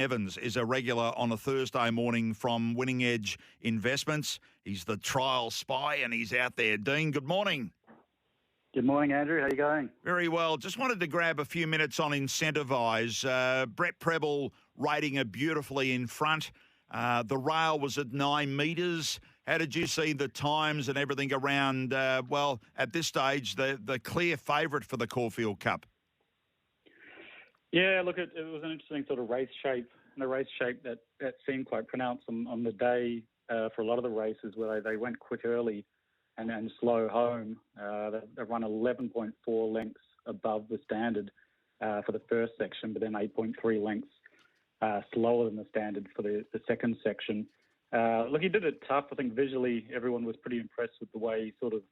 Evans is a regular on a Thursday morning from Winning Edge Investments. He's the trial spy and he's out there. Dean, good morning. Good morning, Andrew. How are you going? Very well. Just wanted to grab a few minutes on Incentivise. Brett Preble rating her beautifully in front. The rail was at 9 metres. How did you see the times and everything around, at this stage, the clear favourite for the Caulfield Cup? Yeah, look, it was an interesting sort of race shape, and a race shape that seemed quite pronounced on the day for a lot of the races where they went quick early and slow home. They run 11.4 lengths above the standard for the first section, but then 8.3 lengths slower than the standard for the second section. Look, he did it tough. I think visually everyone was pretty impressed with the way he sort of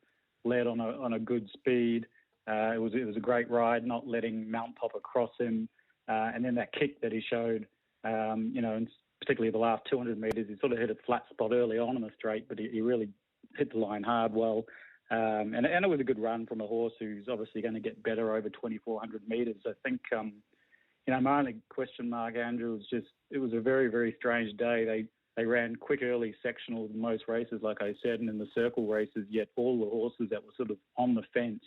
led on a good speed. It was a great ride, not letting Mount Popper cross him. And then that kick that he showed, and particularly the last 200 metres, he sort of hit a flat spot early on in the straight, but he really hit the line hard well. And it was a good run from a horse who's obviously going to get better over 2,400 metres. I think, my only question mark, Andrew, was just it was a very, very strange day. They ran quick early sectionals in most races, like I said, and in the circle races, yet all the horses that were sort of on the fence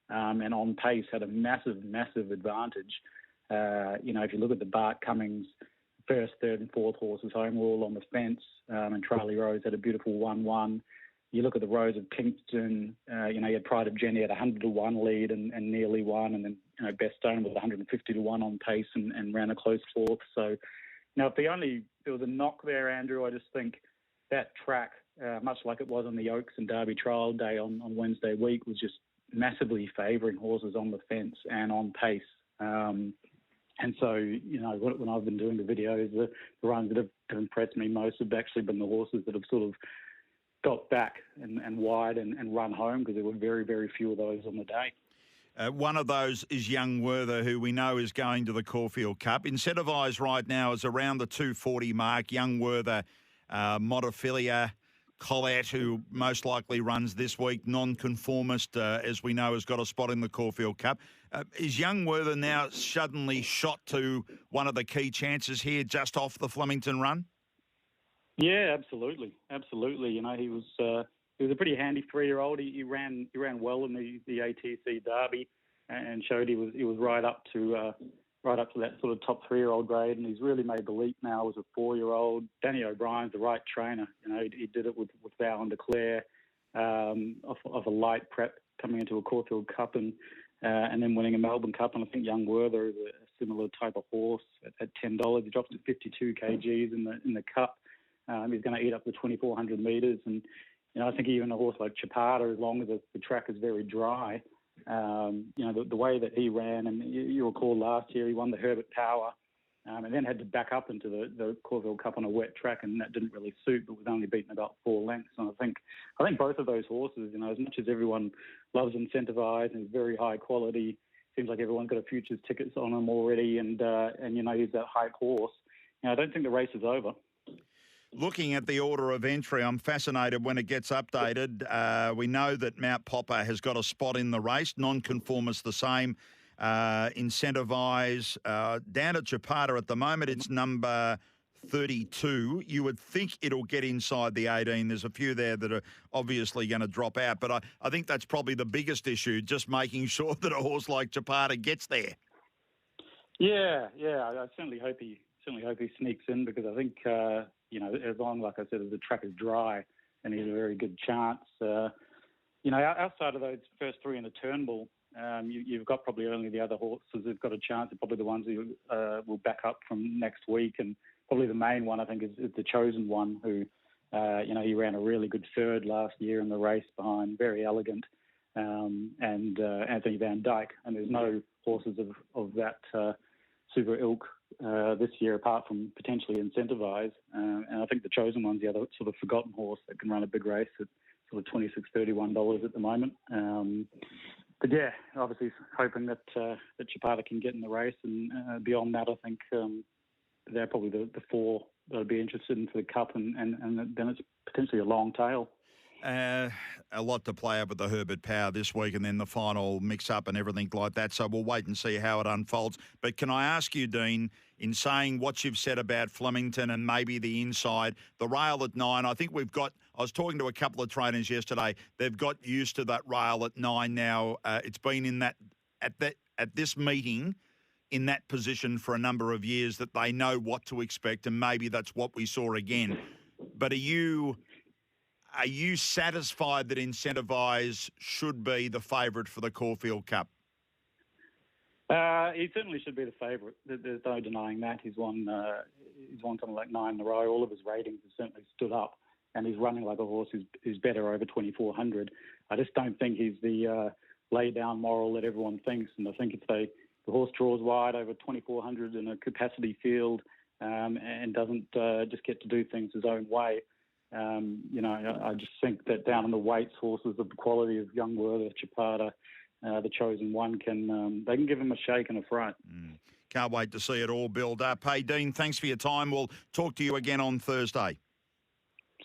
and on pace had a massive, massive advantage. If you look at the Bart Cummings first, third and fourth horses home were all on the fence, and Charlie Rose had a beautiful 1-1. You look at the rows of Kingston, you had Pride of Jenny at 100-1 lead and nearly won, and then, Best Stone was 150-1 on pace and ran a close fourth. So, if there was a knock there, Andrew, I just think that track, much like it was on the Oaks and Derby trial day on Wednesday week, was just massively favouring horses on the fence and on pace. And so, when I've been doing the videos, the runs that have impressed me most have actually been the horses that have sort of got back and wide and run home, because there were very, very few of those on the day. One of those is Young Werther, who we know is going to the Caulfield Cup. Incentivise right now is around the 240 mark. Young Werther, Montefilia, Collette, who most likely runs this week, nonconformist, as we know, has got a spot in the Caulfield Cup. Is Young Werther now suddenly shot to one of the key chances here just off the Flemington run? Yeah, absolutely. Absolutely. He was a pretty handy 3-year-old. He ran well in the ATC Derby and showed he was right up to that sort of top 3-year-old grade, and he's really made the leap now as a 4-year-old. Danny O'Brien's the right trainer. He did it with Val and Declare of a light prep coming into a Caulfield Cup and then winning a Melbourne Cup. And I think Young Werther is a similar type of horse at $10. He drops to 52 kgs in the Cup. He's going to eat up the 2,400 metres, and I think even a horse like Chapada, as long as the track is very dry, the way that he ran, and you recall last year he won the Herbert Power, and then had to back up into the Caulfield Cup on a wet track, and that didn't really suit, but was only beaten about 4 lengths. And I think both of those horses, as much as everyone loves Incentivise and is very high quality, seems like everyone's got a futures tickets on him already, and he's that hype horse. I don't think the race is over. Looking at the order of entry, I'm fascinated when it gets updated. We know that Mount Popper has got a spot in the race. Nonconformist the same. Incentivise. Down at Chapada at the moment, it's number 32. You would think it'll get inside the 18. There's a few there that are obviously going to drop out. But I think that's probably the biggest issue, just making sure that a horse like Chapada gets there. Yeah. I certainly hope he sneaks in, because I think... as long, like I said, as the track is dry, and he's a very good chance. Outside of those first 3 in the Turnbull, you've got probably only the other horses who've got a chance, are probably the ones who will back up from next week. And probably the main one, I think, is the Chosen One, who, he ran a really good third last year in the race behind Very Elegant and Anthony Van Dyke. And there's no horses of that super ilk this year, apart from potentially Incentivise. And I think the Chosen One's the other sort of forgotten horse that can run a big race at sort of $26-31 at the moment. But yeah, obviously hoping that Chapada can get in the race. And beyond that, I think they're probably the 4 that I'd be interested in for the Cup. And then it's potentially a long tail. A lot to play up with the Herbert Power this week and then the final mix-up and everything like that. So we'll wait and see how it unfolds. But can I ask you, Dean, in saying what you've said about Flemington and maybe the inside, the rail at 9, I think I was talking to a couple of trainers yesterday. They've got used to that rail at 9 now. It's been at this meeting in that position for a number of years that they know what to expect, and maybe that's what we saw again. But are you satisfied that Incentivise should be the favourite for the Caulfield Cup? He certainly should be the favourite. There's no denying that. He's won something like 9 in a row. All of his ratings have certainly stood up, and he's running like a horse who's better over 2,400. I just don't think he's the lay-down moral that everyone thinks. And I think if the horse draws wide over 2,400 in a capacity field and doesn't just get to do things his own way, I just think that down in the weights, horses of the quality of Young Werther, Chapada, the Chosen One, they can give him a shake and a fright. Can't wait to see it all build up. Hey, Dean, thanks for your time. We'll talk to you again on Thursday.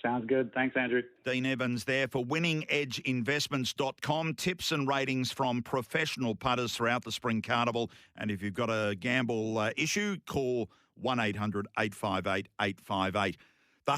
Sounds good. Thanks, Andrew. Dean Evans there for winningedgeinvestments.com. Tips and ratings from professional putters throughout the Spring Carnival. And if you've got a gamble issue, call 1-800-858-858. The